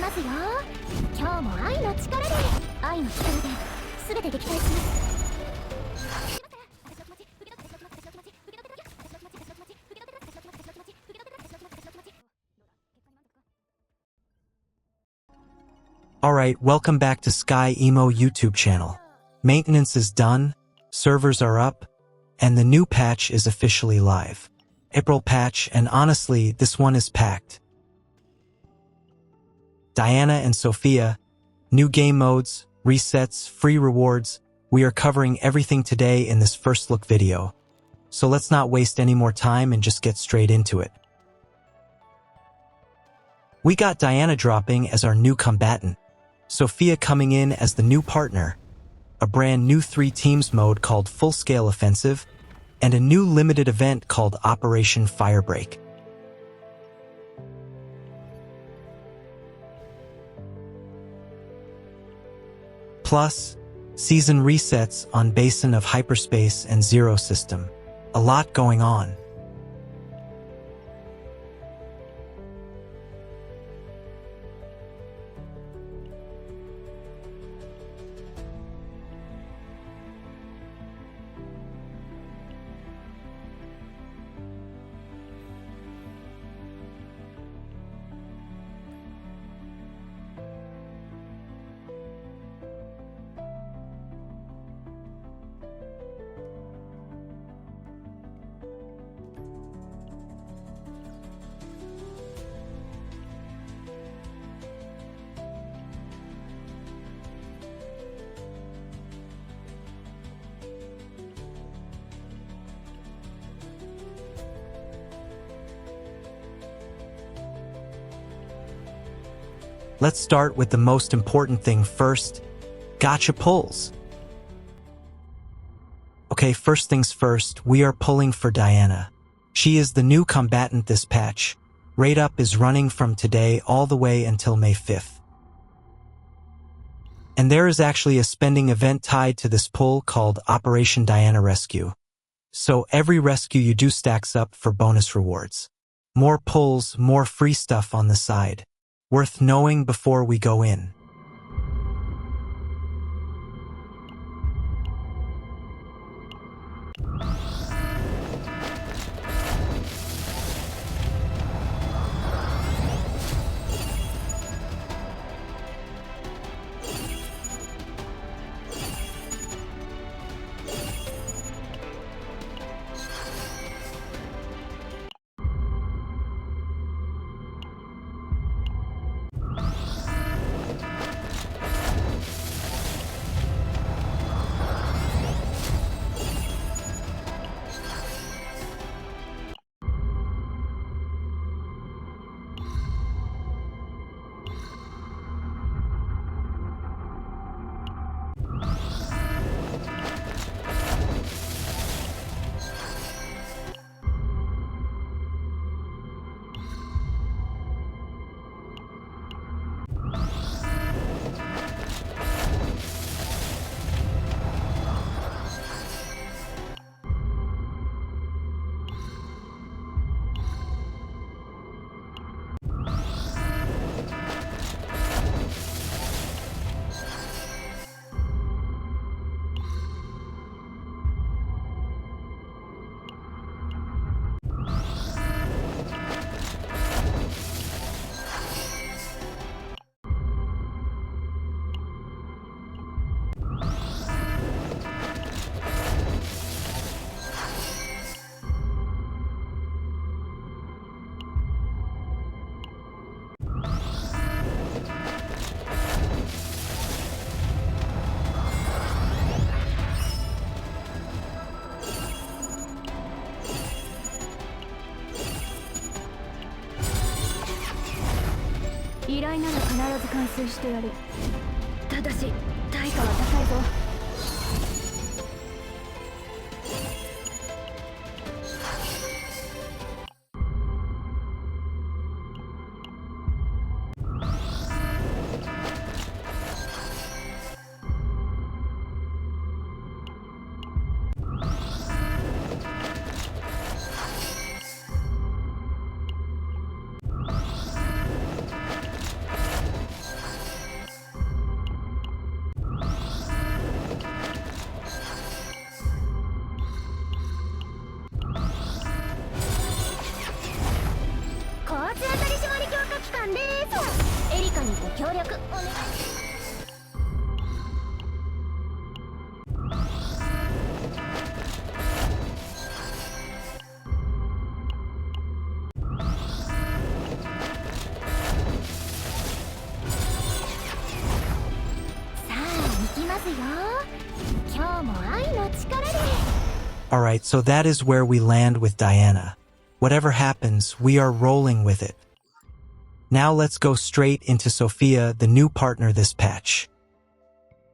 ますよ。今日も愛の力で全て撃退します。Alright, welcome back to Sky Emo YouTube Channel. Maintenance is done, servers are up, and the new patch is officially live. April patch, and honestly, this one is packed. Diana and Sophia, new game modes, resets, free rewards. We are covering everything today in this first look video. So let's not waste any more time and just get straight into it. We got Diana dropping as our new combatant, Sophia coming in as the new partner, a brand new 3 teams mode called Full Scale Offensive, and a new limited event called Operation FIREBREAK. Plus, season resets on BASIN of HYPERSPACE and Zero System. A lot going on. Let's start with the most important thing first, gacha pulls. Okay, first things first, we are pulling for Diana. She is the new combatant this patch. Rate up is running from today all the way until May 5th. And there is actually a spending event tied to this pull called Operation Diana Rescue. So every rescue you do stacks up for bonus rewards. More pulls, more free stuff on the side. Worth knowing before we go in.依頼なら必ず完遂してやる。ただし対価は高いぞ。協力お願い。さあ行きますよ。今日も愛の力で。Alright, so that is where we land with Diana. Whatever happens, we are rolling with it. Now let's go straight into Sophia, the new partner this patch.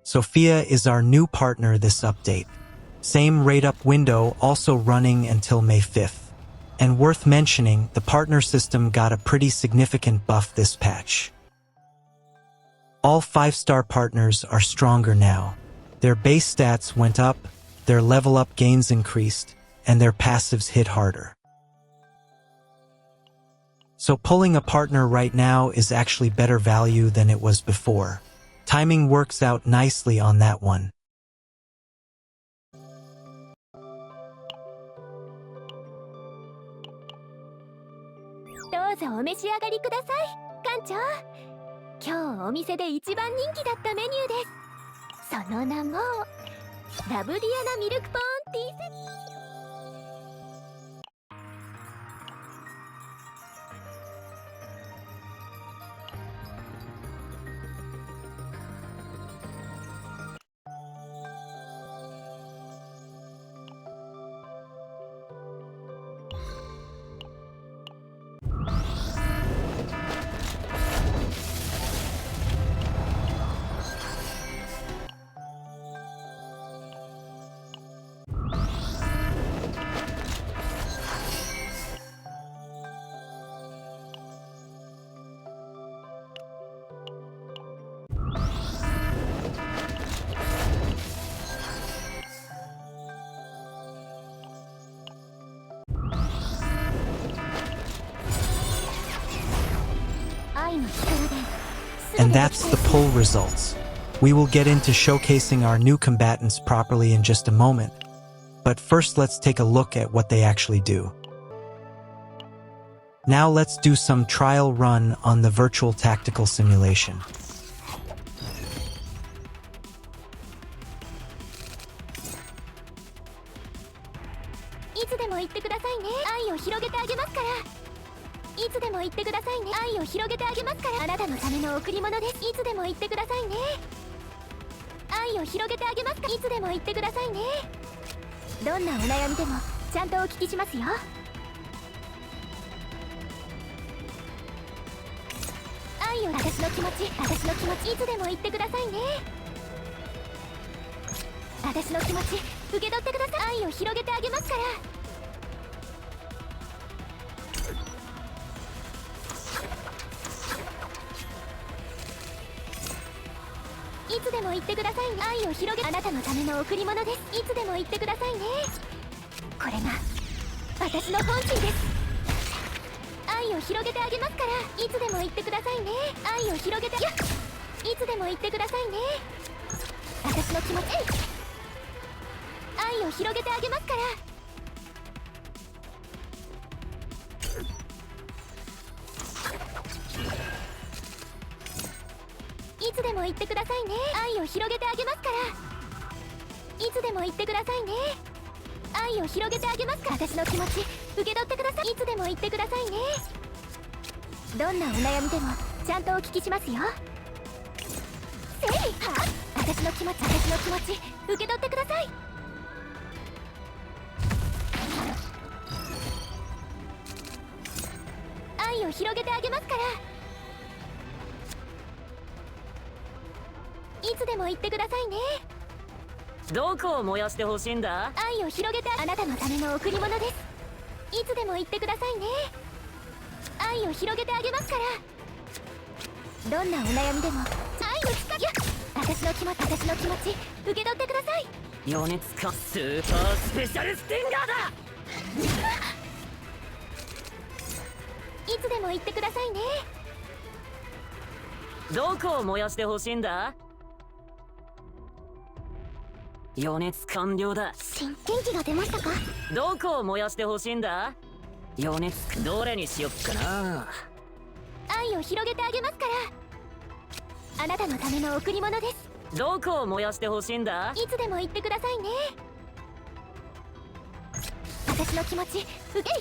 Sophia is our new partner this update. Same rate-up window also running until May 5th. And worth mentioning, the partner system got a pretty significant buff this patch. All 5-star partners are stronger now. Their base stats went up, their level up gains increased, and their passives hit harder. So pulling a partner right now is actually better value than it was before. Timing works out nicely on that one. どうぞお召し上がりください、館長。今日お店で一番人気だったメニューです。その名もラブディアナミルクポーンティーセット。And that's the pull results. We will get into showcasing our new combatants properly in just a moment. But first let's take a look at what they actually do. Now let's do some trial run on the virtual tactical simulation. いつでも言ってくださいね。愛を広げてあげますから。いつでも言ってくださいね。愛を広げてあげますから。あなたのための贈り物です。いつでも言ってくださいね。愛を広げてあげますか。いつでも言ってくださいね。どんなお悩みでもちゃんとお聞きしますよ。愛を私の気持ちいつでも言ってくださいね。私の気持ち受け取ってください。愛を広げてあげますから。いつでも言ってくださいね。愛を広げ、あなたのための贈り物です。いつでも言ってくださいね。これが私の本心です。愛を広げてあげますから。いつでも言ってくださいね。愛を広げて、いつでも言ってくださいね。私の気持ち、愛を広げてあげますから。いつでも言ってくださいね。愛を広げてあげますから。いつでも言ってくださいね。愛を広げてあげますから。私の気持ち受け取ってください。いつでも言ってくださいね。どんなお悩みでもちゃんとお聞きしますよ。せいは私の気持ち受け取ってください。愛を広げてあげますから。いつでも言ってくださいね。どこを燃やしてほしいんだ。愛を広げて、あなたのための贈り物です。いつでも言ってくださいね。愛を広げてあげますから。どんなお悩みでも愛の力、いや私の気持ち受け取ってください。余熱化スーパースペシャルスティンガーだ。いつでも言ってくださいね。どこを燃やしてほしいんだ。余熱完了だ。元気が出ましたか。どこを燃やしてほしいんだ。余熱どれにしよっかな。愛を広げてあげますから。あなたのための贈り物です。どこを燃やしてほしいんだ。いつでも言ってくださいね。私の気持ち受けい。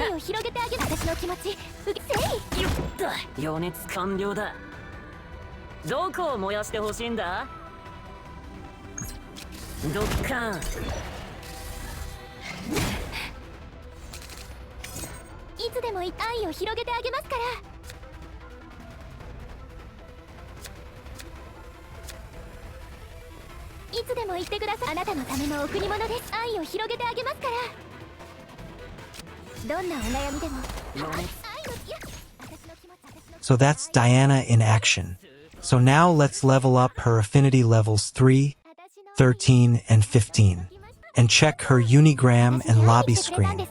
愛を広げてあげる。私の気持ち受けせい。よっと余熱完了だ。どこを燃やしてほしいんだ。ドッカン。いつでも愛を広げてあげますから。いつでも言ってください。あなたのための贈り物です。愛を広げてあげますから。どんなお悩みでも。愛のいや私の気持ち。 So that's Diana in action. So now let's level up her affinity levels 3, 13, and 15. And check her UNIGRAM and lobby screen. Yo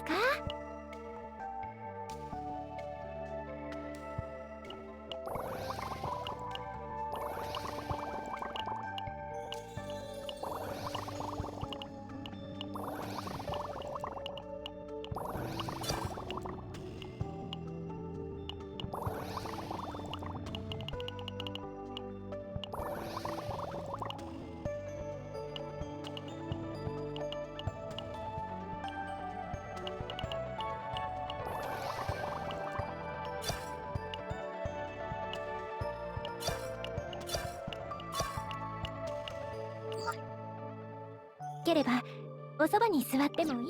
ければおそばに座ってもいい。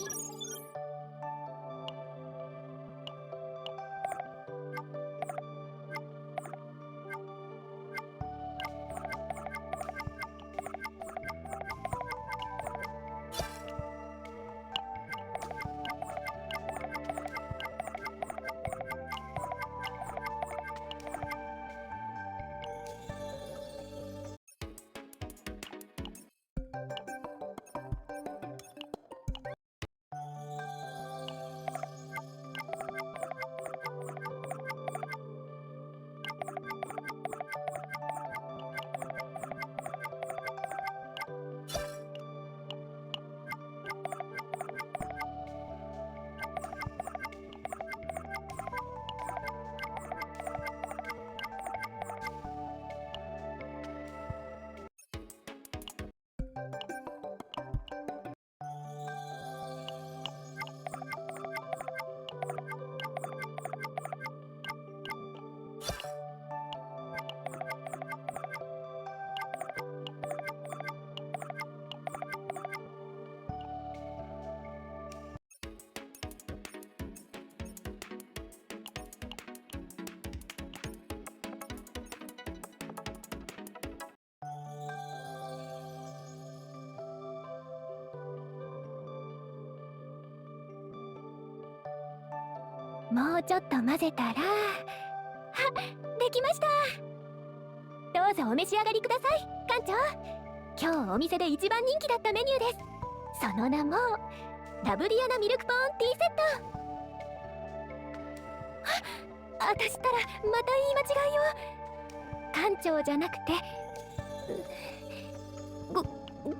もうちょっと混ぜたら、できました。どうぞお召し上がりください、館長。今日お店で一番人気だったメニューです。その名もラブリアなミルクポーンティーセット。私ったらまた言い間違いを。館長じゃなくて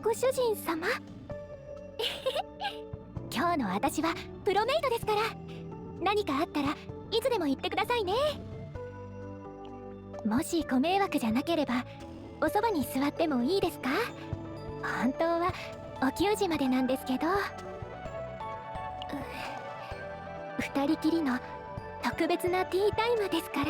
ご主人様。今日の私はプロメイドですから、何かあったらいつでも言ってくださいね。もしご迷惑じゃなければおそばに座ってもいいですか？本当はお給仕までなんですけど、二人きりの特別なティータイムですから。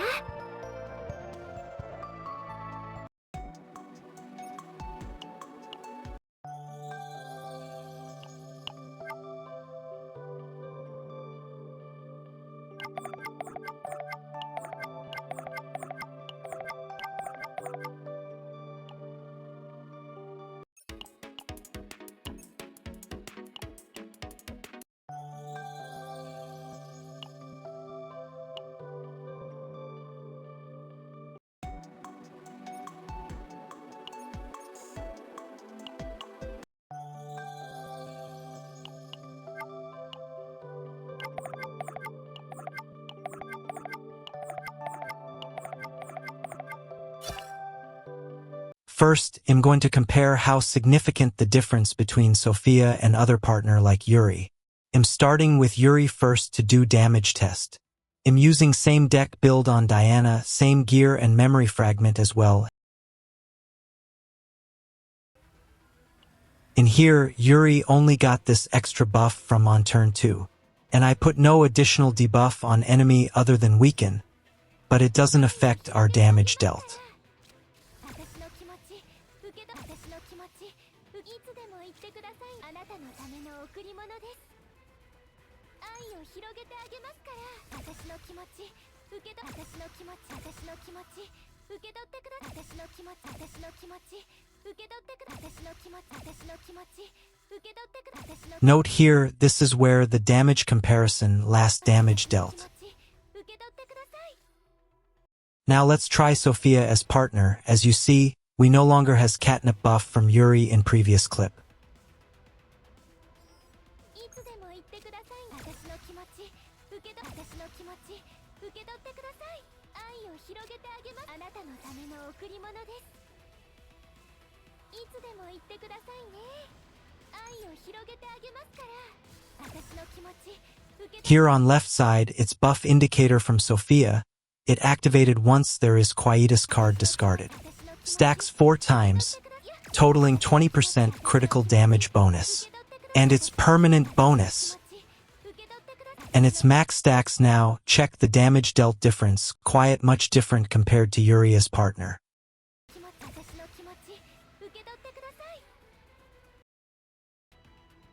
First, I'm going to compare how significant the difference between Sophia and other partner like Yuri. I'm starting with Yuri first to do damage test. I'm using same deck build on Diana, same gear and memory fragment as well. In here, Yuri only got this extra buff from on turn 2, and I put no additional debuff on enemy other than weaken, but it doesn't affect our damage dealt. 私の気持ち受け取私の気持ちいつでも言ってください。あなたのための贈り物です。愛を広げてあげますから。私の気持ち受け取私の気持ち私の気持ち受け取ってくだ私の気持ち私の気持ち受け取ってくだ私の気持ち私の気持ち受け取ってくだ私の Note here, this is where the damage comparison last damage dealt. 受け取ってください。 Now let's try Sophia as partner. As you see, we no longer has catnip buff from Yuri in previous clip. いつでも言ってください。私の気持ち受け取私の気持ち受け取ってください。愛を広げてあげます。あなたのための贈り物です。いつでも言ってくださいね。愛を広げてあげますから。私の気持ち受け取 Here on left side, it's buff indicator from Sophia. It activated once there is Quietus card discarded. Stacks 4 times, totaling 20% critical damage bonus. And it's permanent bonus. And its max stacks now. Check the damage dealt difference. Quiet much different compared to Yuri's partner. 私の気持ち受け取ってください。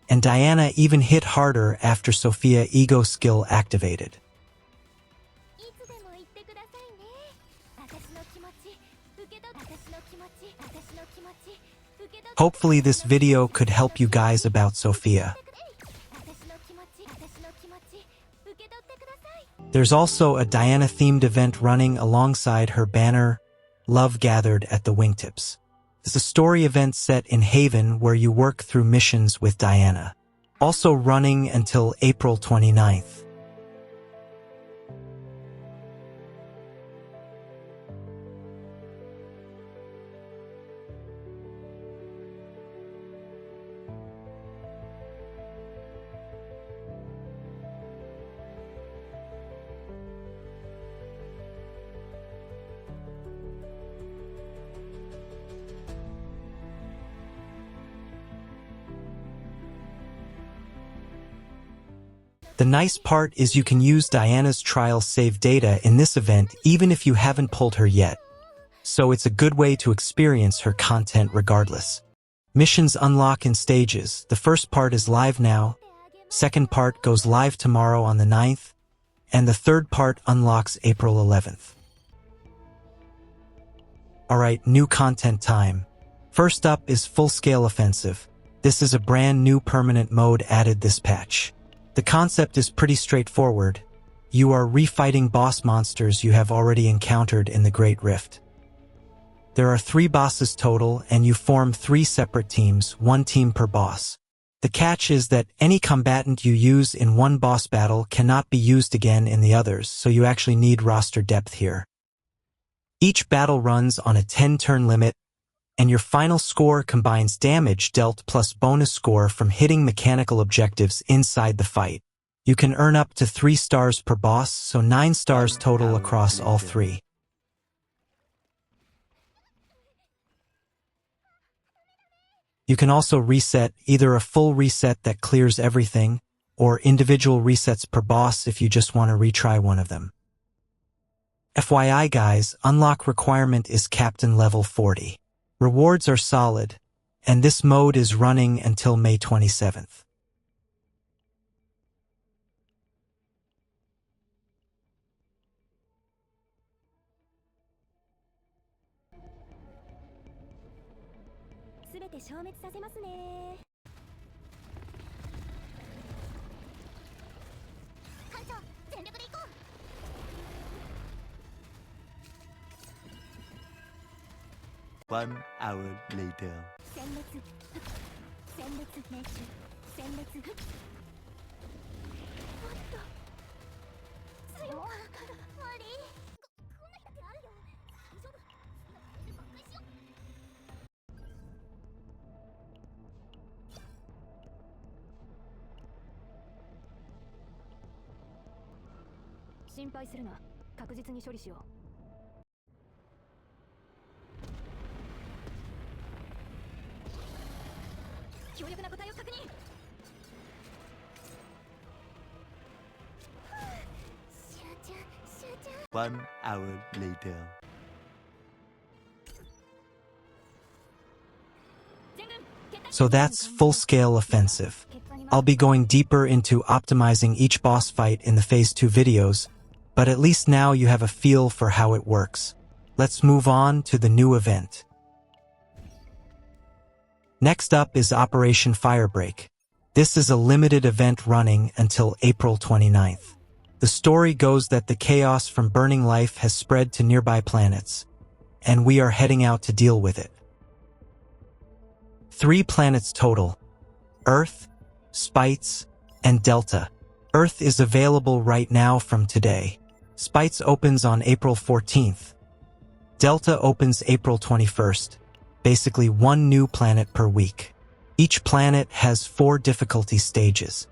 And Diana even hit harder after Sophia ego skill activated. いつでも言ってくださいね。私の気持ち受け取って私の気持ち私の気持ち受け取って Hopefully this video could help you guys about Sophia. 私の気持ち私の気持ち受け取ってください。 There's also a Diana-themed event running alongside her banner, Love Gathered at the Wingtips. It's a story event set in Haven where you work through missions with Diana. Also running until April 29th. The nice part is you can use Diana's trial save data in this event even if you haven't pulled her yet. So it's a good way to experience her content regardless. Missions unlock in stages. The first part is live now, second part goes live tomorrow on the 9th, and the third part unlocks April 11th. Alright, new content time. First up is Full-Scale Offensive. This is a brand new permanent mode added this patch. The concept is pretty straightforward. You are refighting boss monsters you have already encountered in the Great Rift. There are 3 bosses total, and you form 3 separate teams, 1 team per boss. The catch is that any combatant you use in one boss battle cannot be used again in the others, so you actually need roster depth here. Each battle runs on a 10-turn limit, and your final score combines damage dealt plus bonus score from hitting mechanical objectives inside the fight. You can earn up to 3 stars per boss, so 9 stars total across all 3. You can also reset, either a full reset that clears everything, or individual resets per boss if you just want to retry one of them. FYI guys, unlock requirement is Captain level 40. Rewards are solid, and this mode is running until May 27th. One hour later. 心配するな。確実に処理しよう。 強力な個体を確認。集中集中。 1 hour later. 全軍決体。 So that's full-scale offensive. I'll be going deeper into optimizing each boss fight in the Phase 2 videos, but at least now you have a feel for how it works. Let's move on to the new event. Next up is Operation Firebreak. This is a limited event running until April 29th. The story goes that the chaos from Burning Life has spread to nearby planets, and we are heading out to deal with it. 3 planets total: Earth, Spites, and Delta. Earth is available right now from today. Spites opens on April 14th. Delta opens April 21st. Basically 1 new planet per week. Each planet has 4 difficulty stages.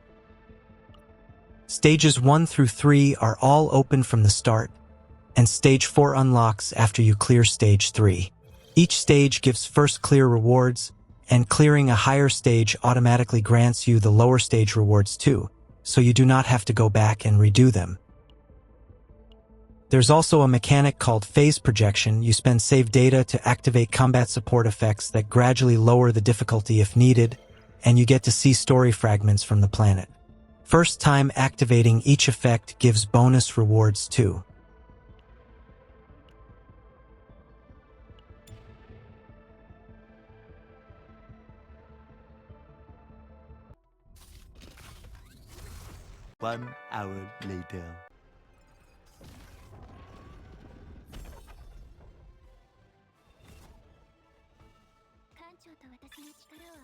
Stages 1 through 3 are all open from the start, and Stage 4 unlocks after you clear Stage 3. Each stage gives first clear rewards, and clearing a higher stage automatically grants you the lower stage rewards too, so you do not have to go back and redo them. There's also a mechanic called phase projection. You spend save data to activate combat support effects that gradually lower the difficulty if needed, and you get to see story fragments from the planet. First time activating each effect gives bonus rewards too. One hour later.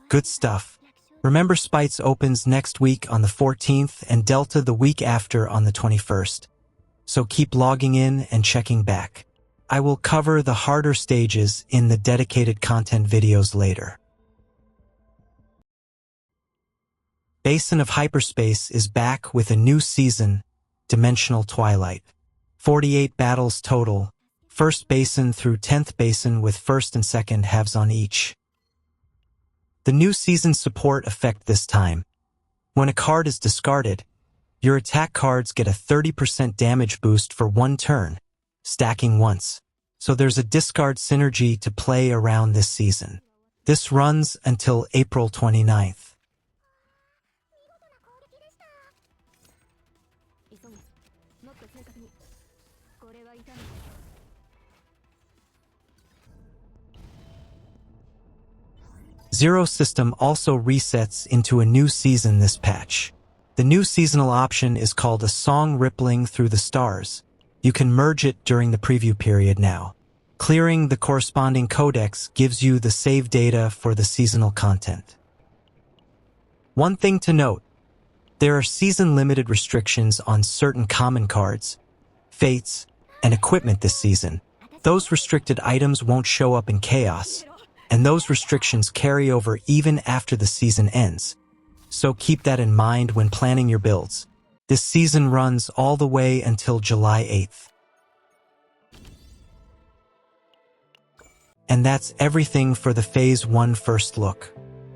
Good stuff. Remember, Spites opens next week on the 14th and Delta the week after on the 21st. So keep logging in and checking back. I will cover the harder stages in the dedicated content videos later. Basin of Hyperspace is back with a new season, Dimensional Twilight. 48 battles total, 1st Basin through 10th Basin with 1st and 2nd halves on each. The new season support effect this time. When a card is discarded, your attack cards get a 30% damage boost for 1 turn, stacking once. So there's a discard synergy to play around this season. This runs until April 29th. Zero System also resets into a new season this patch. The new seasonal option is called a Song Rippling Through the Stars. You can merge it during the preview period now. Clearing the corresponding codex gives you the save data for the seasonal content. One thing to note, there are season-limited restrictions on certain common cards, fates, and equipment this season. Those restricted items won't show up in Chaos, and those restrictions carry over even after the season ends. So keep that in mind when planning your builds. This season runs all the way until July 8th. And that's everything for the Phase 1 first look.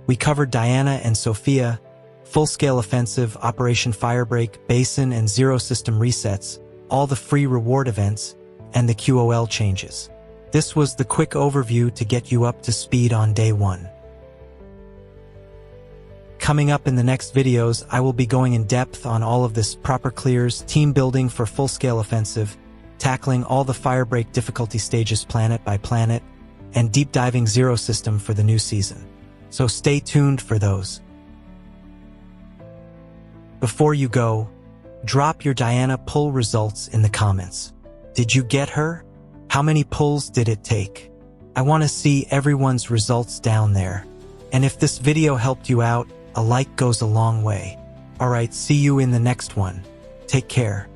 We covered Diana and Sophia, full-scale offensive, Operation Firebreak, Basin and Zero System resets, all the free reward events, and the QOL changes. This was the quick overview to get you up to speed on day 1. Coming up in the next videos, I will be going in depth on all of this: proper clears, team building for full-scale offensive, tackling all the Firebreak difficulty stages planet by planet, and deep diving Zero System for the new season. So stay tuned for those. Before you go, drop your Diana pull results in the comments. Did you get her? How many pulls did it take? I want to see everyone's results down there. And if this video helped you out, a like goes a long way. Alright, see you in the next one. Take care.